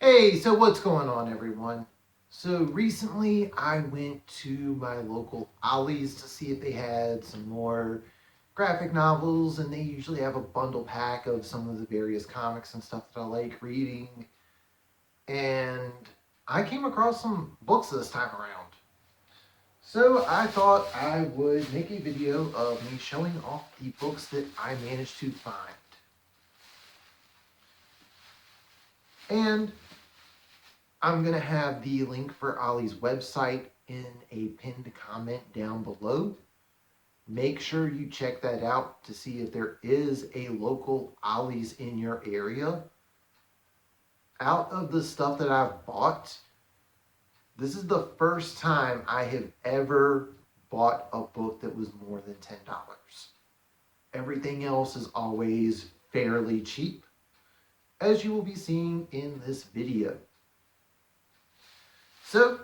Hey, so what's going on, everyone? So recently I went to my local Ollie's to see if they had some more graphic novels, and they usually have a bundle pack of some of the various comics and stuff that I like reading. And I came across some books this time around. So I thought I would make a video of me showing off the books that I managed to find. And I'm going to have the link for Ollie's website in a pinned comment down below. Make sure you check that out to see if there is a local Ollie's in your area. Out of the stuff that I've bought, this is the first time I have ever bought a book that was more than $10. Everything else is always fairly cheap, as you will be seeing in this video. So,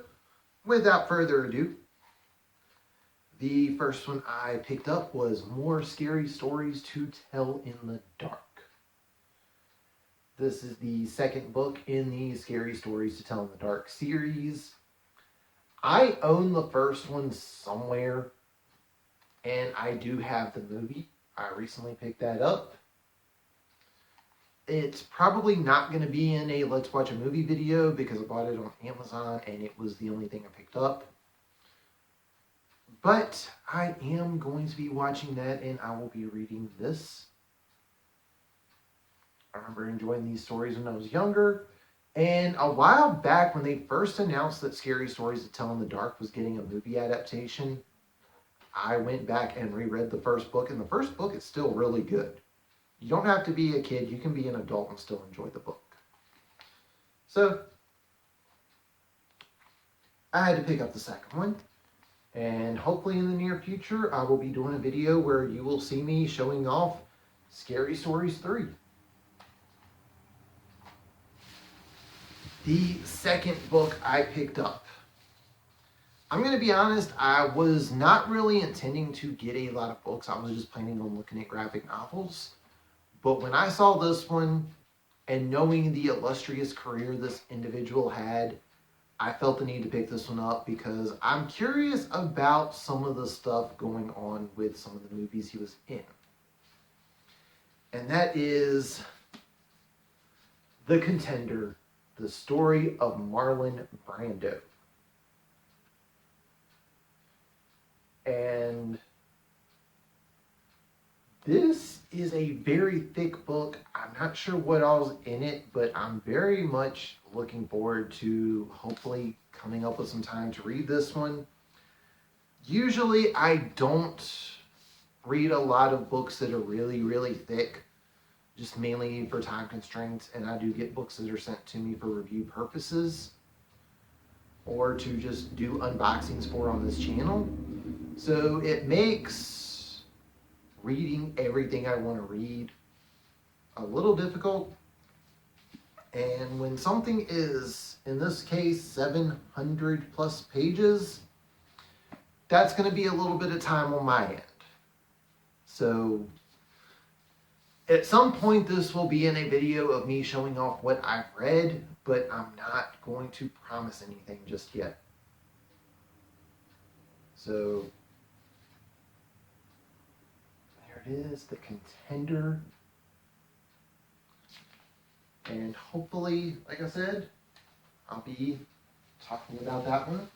without further ado, the first one I picked up was More Scary Stories to Tell in the Dark. This is the second book in the Scary Stories to Tell in the Dark series. I own the first one somewhere, and I do have the movie. I recently picked that up. It's probably not going to be in a Let's Watch a Movie video because I bought it on Amazon and it was the only thing I picked up. But I am going to be watching that, and I will be reading this. I remember enjoying these stories when I was younger. And a while back, when they first announced that Scary Stories to Tell in the Dark was getting a movie adaptation, I went back and reread the first book, and the first book is still really good. You don't have to be a kid. You can be an adult and still enjoy the book. So, I had to pick up the second one. And hopefully in the near future, I will be doing a video where you will see me showing off Scary Stories 3. The second book I picked up. I'm going to be honest, I was not really intending to get a lot of books. I was just planning on looking at graphic novels. But when I saw this one, and knowing the illustrious career this individual had, I felt the need to pick this one up because I'm curious about some of the stuff going on with some of the movies he was in. And that is The Contender, the story of Marlon Brando. And this is a very thick book. I'm not sure what all's in it, but I'm very much looking forward to hopefully coming up with some time to read this one. Usually I don't read a lot of books that are really, really thick, just mainly for time constraints, and I do get books that are sent to me for review purposes or to just do unboxings for on this channel. So it makes reading everything I want to read a little difficult. And when something is, in this case, 700 plus pages, that's going to be a little bit of time on my end. So at some point this will be in a video of me showing off what I've read, but I'm not going to promise anything just yet. So there it is, The Contender. And hopefully, like I said, I'll be talking about that one.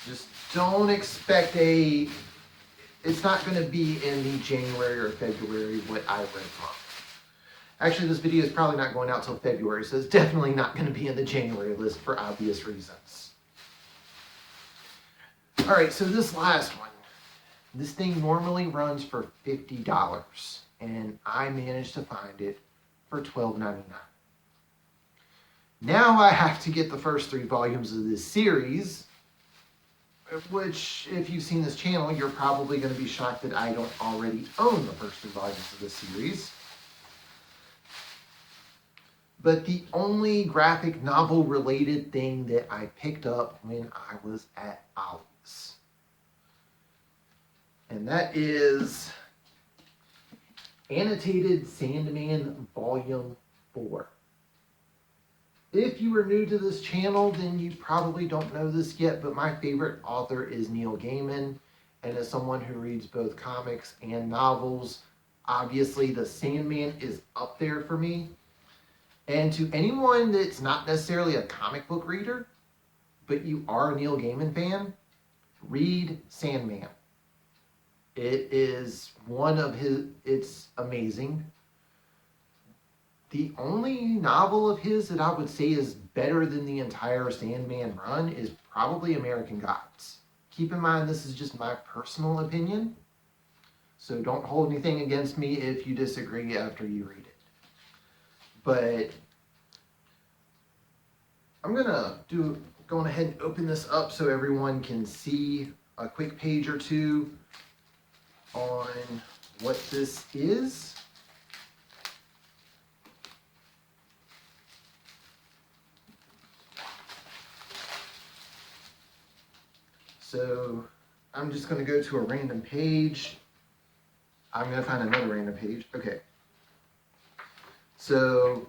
Just don't expect it's not going to be in the January or February what I read from. Actually, this video is probably not going out till February, so it's definitely not going to be in the January list for obvious reasons. All right, so this last one. This thing normally runs for $50, and I managed to find it for $12.99. Now I have to get the first 3 volumes of this series, which, if you've seen this channel, you're probably going to be shocked that I don't already own the first 3 volumes of this series. But the only graphic novel related thing that I picked up when I was at Ollie's. And that is Annotated Sandman Volume 4. If you are new to this channel, then you probably don't know this yet, but my favorite author is Neil Gaiman. And as someone who reads both comics and novels, obviously the Sandman is up there for me. And to anyone that's not necessarily a comic book reader, but you are a Neil Gaiman fan, read Sandman. It is one of his, it's amazing. The only novel of his that I would say is better than the entire Sandman run is probably American Gods. Keep in mind, this is just my personal opinion, so don't hold anything against me if you disagree after you read it. But I'm gonna go ahead and open this up so everyone can see a quick page or two on what this is. So I'm just going to go to a random page. I'm going to find another random page. Okay. So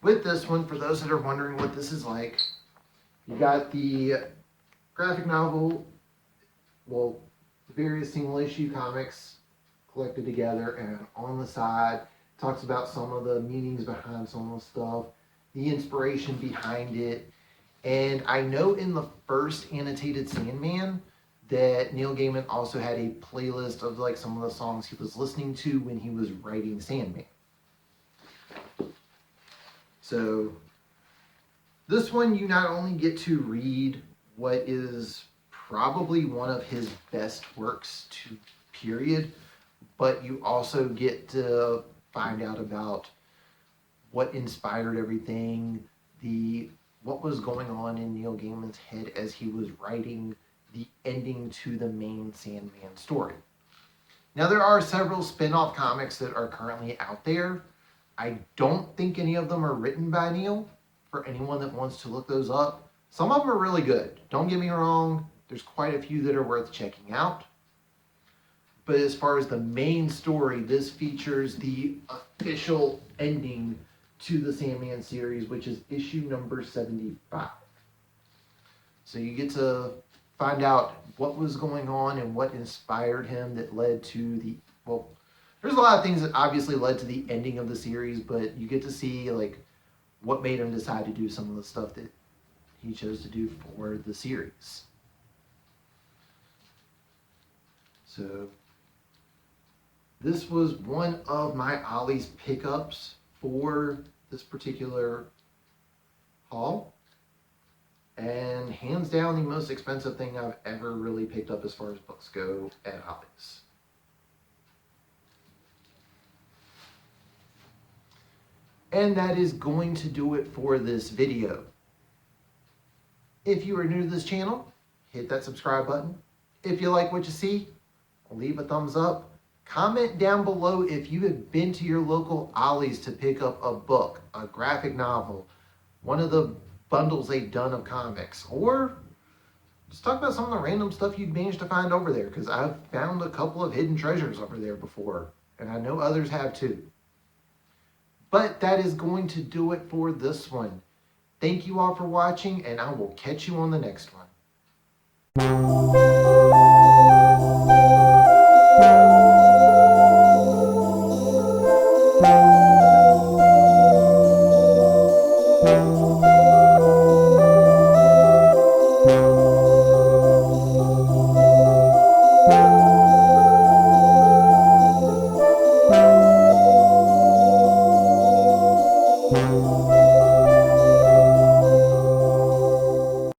with this one, for those that are wondering what this is like, you got the graphic novel, well, various single issue comics collected together, and on the side talks about some of the meanings behind some of the stuff, the inspiration behind it. And I know in the first Annotated Sandman that Neil Gaiman also had a playlist of like some of the songs he was listening to when he was writing Sandman. So this one, you not only get to read what is probably one of his best works to period, but you also get to find out about what inspired everything, what was going on in Neil Gaiman's head as he was writing the ending to the main Sandman story. Now, there are several spin-off comics that are currently out there. I don't think any of them are written by Neil, for anyone that wants to look those up. Some of them are really good. Don't get me wrong. There's quite a few that are worth checking out. But as far as the main story, this features the official ending to the Sandman series, which is issue number 75. So you get to find out what was going on and what inspired him that led to the, well, there's a lot of things that obviously led to the ending of the series, but you get to see like what made him decide to do some of the stuff that he chose to do for the series. So this was one of my Ollie's pickups for this particular haul, and hands down the most expensive thing I've ever really picked up as far as books go at Ollie's. And that is going to do it for this video. If you are new to this channel, hit that subscribe button. If you like what you see, leave a thumbs up. Comment down below if you have been to your local Ollie's to pick up a book, a graphic novel, one of the bundles they've done of comics, or just talk about some of the random stuff you've managed to find over there, because I've found a couple of hidden treasures over there before, and I know others have too. But that is going to do it for this one. Thank you all for watching, and I will catch you on the next one.